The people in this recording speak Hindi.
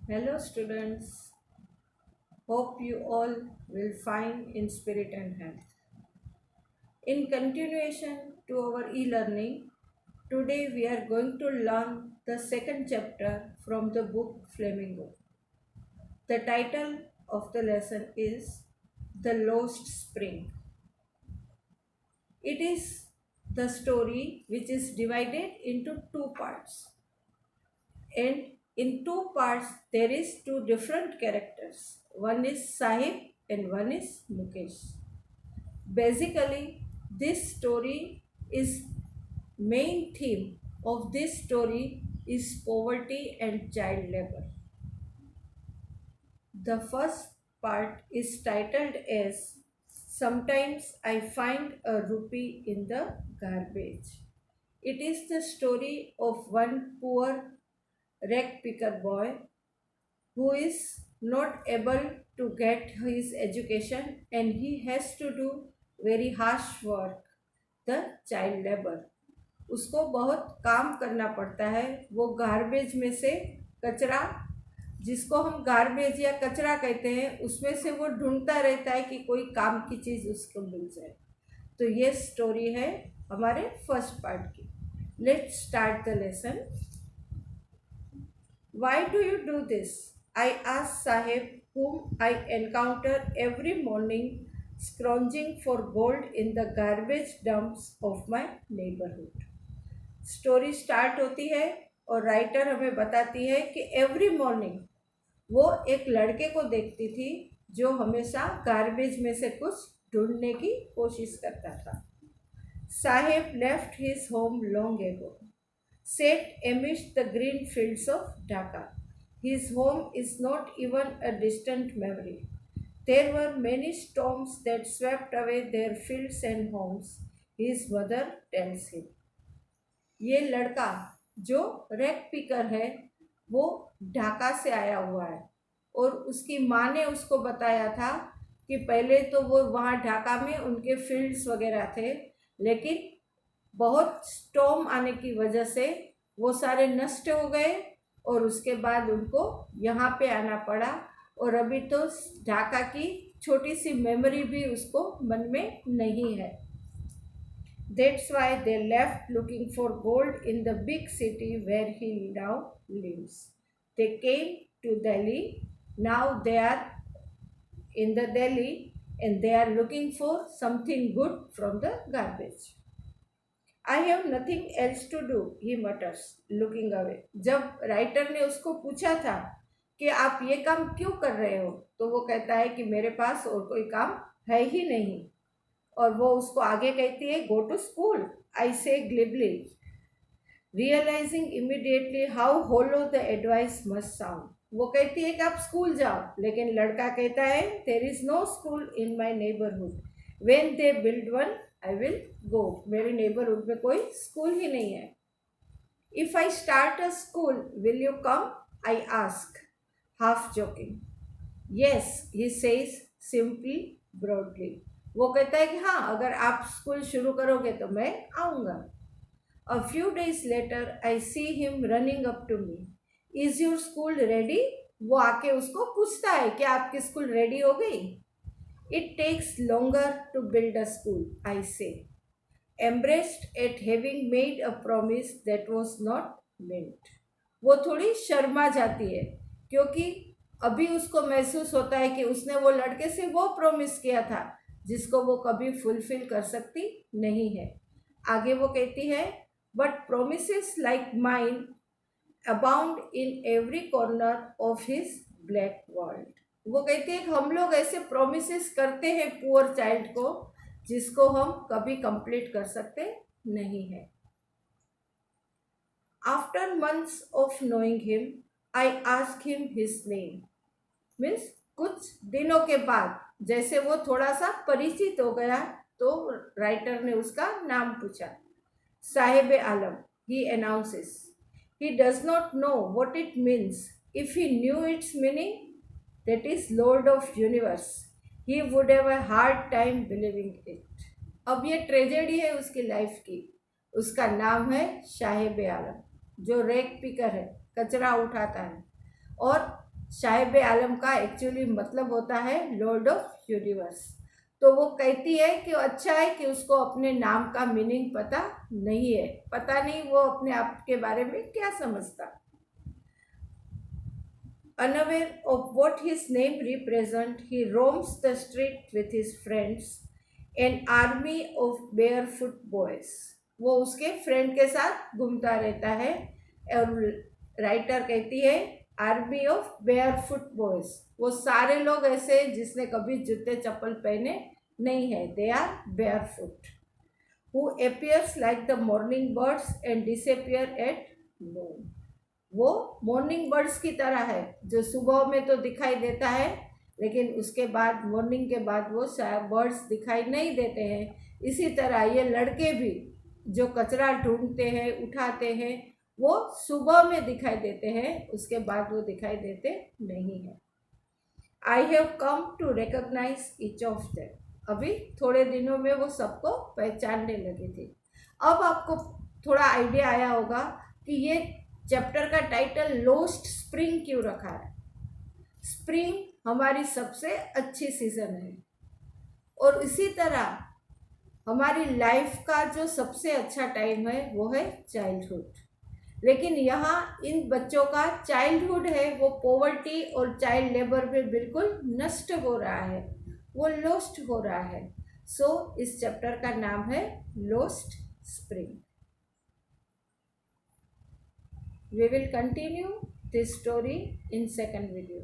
Hello, students. Hope you all will find in spirit and health. In continuation to our e learning, today we are going to learn the second chapter from the book Flamingo. The title of the lesson is The Lost Spring. It is the story which is divided into two parts, and in two parts there is two different characters. One is Sahib and one is Mukesh. Basically, this story is main theme of this story is poverty and child labor. The first part is titled as Sometimes I Find a Rupee in the Garbage. It is the story of one poor rag picker boy who is not able to get his education and he has to do very harsh work, the child labor. उसको बहुत काम करना पड़ता है. वो गार्बेज में से कचरा, जिसको हम गार्बेज या कचरा कहते हैं, उसमें से वो ढूंढता रहता है कि कोई काम की चीज़ उसको मिल जाए. तो ये स्टोरी है हमारे फर्स्ट पार्ट की. Let's start the lesson. Why do you do this? I asked Sahib, whom I encounter every morning scrounging for gold in the garbage dumps of my neighborhood. Story start होती है और राइटर हमें बताती है कि एवरी मॉर्निंग वो एक लड़के को देखती थी जो हमेशा गार्बेज में से कुछ ढूंढने की कोशिश करता था. Saheb left his home long ago, set amidst the green fields of Dhaka. His home is not even a distant memory. There were many storms that swept away their fields and homes, his mother tells him. ये लड़का जो रैक पिकर है वो ढाका से आया हुआ है और उसकी माँ ने उसको बताया था कि पहले तो वो वहाँ ढाका में उनके फील्ड्स वगैरह थे, लेकिन बहुत स्टॉर्म आने की वजह से वो सारे नष्ट हो गए और उसके बाद उनको यहाँ पे आना पड़ा. और अभी तो ढाका की छोटी सी मेमोरी भी उसको मन में नहीं है. That's why they left looking for gold in the big city where he now lives. They came to Delhi. Now they are in the Delhi and they are looking for something good from the garbage. I have nothing else to do, he mutters, looking away. जब राइटर ने उसको पूछा था कि आप ये काम क्यों कर रहे हो, तो वो कहता है कि मेरे पास और कोई काम है ही नहीं. और वो उसको आगे कहती है, go to school, I said glibly, realising immediately how hollow the advice must sound. वो कहती है कि आप स्कूल जाओ, लेकिन लड़का कहता है, there is no school in my neighbourhood, when they build one I will go. मेरे नेबरहुड में कोई स्कूल ही नहीं है. If I start a school will you come, I ask, half joking. Yes, he says simply broadly. वो कहता है कि हाँ, अगर आप स्कूल शुरू करोगे तो मैं आऊँगा. A few days later I see him running up to me. Is your school ready? वो आके उसको पूछता है कि आपकी स्कूल रेडी हो गई. It takes longer to build a school, I said, embarrassed at having made a promise that was not meant. वो थोड़ी शर्मा जाती है क्योंकि अभी उसको महसूस होता है कि उसने वो लड़के से वो प्रॉमिस किया था जिसको वो कभी फुलफिल कर सकती नहीं है. आगे वो कहती है, but promises like mine abound in every corner of his black world. वो कहती है कि हम लोग ऐसे प्रोमिसेस करते हैं पुअर चाइल्ड को जिसको हम कभी कंप्लीट कर सकते नहीं है. After months of knowing him I ask him his name. Means कुछ दिनों के बाद जैसे वो थोड़ा सा परिचित हो गया तो राइटर ने उसका नाम पूछा. साहिब आलम, ही announces. He does not know what it means. If he knew its meaning, that is Lord of Universe, he would have a hard time believing it. अब ये ट्रेजेडी है उसकी लाइफ की. उसका नाम है साहिब आलम, जो रैक पिकर है, कचरा उठाता है. और साहिब आलम का एक्चुअली मतलब होता है लॉर्ड ऑफ यूनिवर्स। तो वो कहती है कि अच्छा है कि उसको अपने नाम का मीनिंग पता नहीं है, पता नहीं वो अपने आप के बारे में क्या समझता। Unaware of what his name represents, he roams the street with his friends, an army of barefoot boys. वो उसके फ्रेंड के साथ घूमता रहता है और राइटर कहती है आर्मी ऑफ बेयरफुट बॉयज, वो सारे लोग ऐसे जिसने कभी जूते चप्पल पहने नहीं है, they are barefoot, who appears like the morning birds and disappear at noon. वो मॉर्निंग बर्ड्स की तरह है जो सुबह में तो दिखाई देता है लेकिन उसके बाद मॉर्निंग के बाद वो बर्ड्स दिखाई नहीं देते हैं। इसी तरह ये लड़के भी जो कचरा ढूंढते हैं, उठाते हैं, वो सुबह में दिखाई देते हैं, उसके बाद वो दिखाई देते नहीं हैं। I have come to recognise each of them. अभी थोड़े दिनों में वो सबको पहचानने लगे थे। अब आपको थोड़ा आइडिया आया होगा कि ये चैप्टर का टाइटल लोस्ट स्प्रिंग क्यों रखा है। स्प्रिंग हमारी सबसे अच्छी सीजन है और इसी तरह हमारी लाइफ का जो सबसे अच्छा टाइम है वो है चाइल्डहुड। लेकिन यहाँ इन बच्चों का चाइल्डहुड है वो पॉवर्टी और चाइल्ड लेबर में बिल्कुल नष्ट हो रहा है, वो लोस्ट हो रहा है। सो इस चैप्टर का नाम है lost spring. We will continue this story in second video.